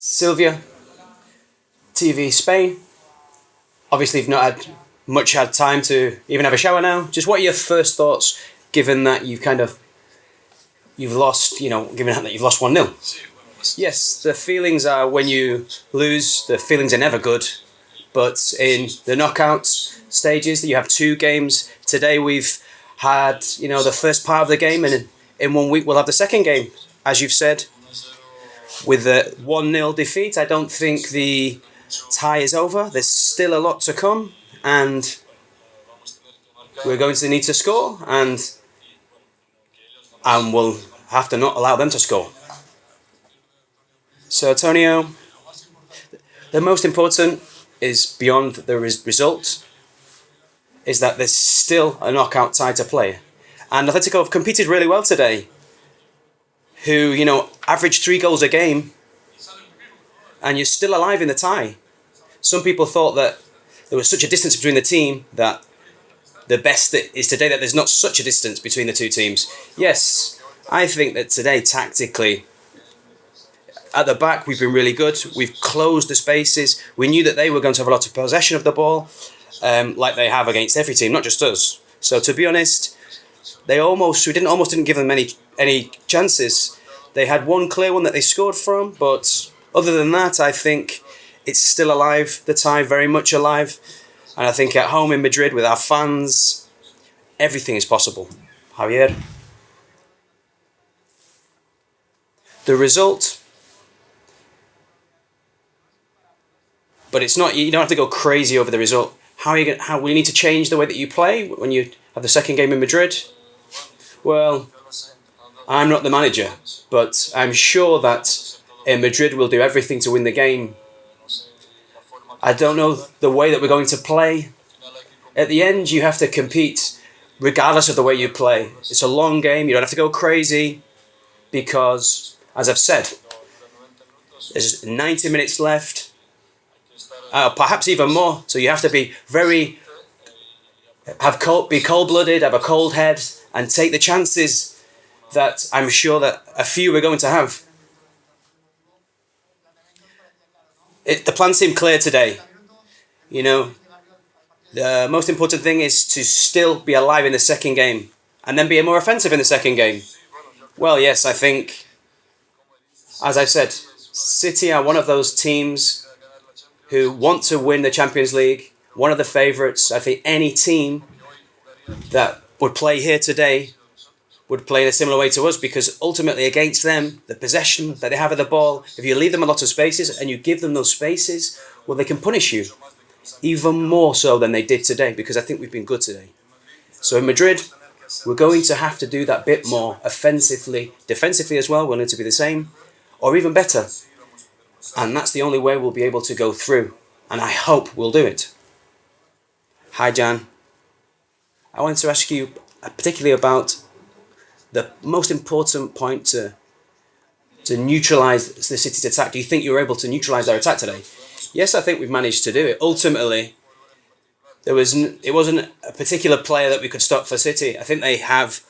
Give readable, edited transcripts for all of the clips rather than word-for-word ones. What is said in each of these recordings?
Sylvia, TV Spain. Obviously, you've not had time to even have a shower now. Just what are your first thoughts, given that you've lost, given that you've lost 1-0? Yes, the feelings are when you lose, the feelings are never good. But in the knockout stages, you have 2 games. Today we've had, the first part of the game, and in 1 week we'll have the second game. As you've said, with the 1-0 defeat, I don't think the tie is over. There's still a lot to come, and we're going to need to score, and we'll have to not allow them to score. So, Antonio, the most important is beyond the result, is that there's still a knockout tie to play. And Atletico have competed really well today, who, averaged 3 goals a game, and you're still alive in the tie. Some people thought that there was such a distance between the team that the best is today that there's not such a distance between the 2 teams. Yes, I think that today, tactically, at the back, we've been really good. We've closed the spaces. We knew that they were going to have a lot of possession of the ball, like they have against every team, not just us. So to be honest, we didn't give them any chances. They had one clear one that they scored from, but other than that, I think it's still alive. The tie very much alive, and I think at home in Madrid with our fans, everything is possible. Javier, the result. But it's not. You don't have to go crazy over the result. How will you need to change the way that you play when you have the second game in Madrid? Well, I'm not the manager, but I'm sure that in Madrid we'll do everything to win the game. I don't know the way that we're going to play. At the end, you have to compete regardless of the way you play. It's a long game. You don't have to go crazy because, as I've said, there's 90 minutes left. Perhaps even more. So you have to be cold-blooded, have a cold head, and take the chances that I'm sure that a few we're going to have. The plan seemed clear today. The most important thing is to still be alive in the second game, and then be more offensive in the second game. Well, yes, I think, as I've said, City are one of those teams who want to win the Champions League, one of the favourites. I think any team that would play here today would play in a similar way to us, because ultimately against them, the possession that they have of the ball, if you leave them a lot of spaces and you give them those spaces, well, they can punish you even more so than they did today, because I think we've been good today. So in Madrid, we're going to have to do that bit more offensively, defensively as well. We'll need to be the same or even better. And that's the only way we'll be able to go through. And I hope we'll do it. Hi, Jan. I wanted to ask you particularly about the most important point to neutralise the City's attack. Do you think you were able to neutralise their attack today? Yes, I think we've managed to do it. Ultimately, it wasn't a particular player that we could stop for City. I think they have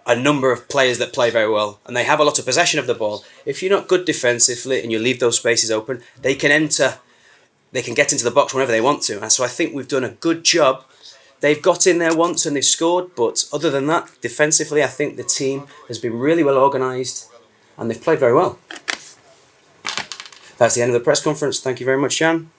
a number of players that play very well, and they have a lot of possession of the ball. If you're not good defensively and you leave those spaces open, they can get into the box whenever they want to. And so I think we've done a good job. They've got in there once and they've scored, but other than that, defensively, I think the team has been really well organised and they've played very well. That's the end of the press conference. Thank you very much, Jan.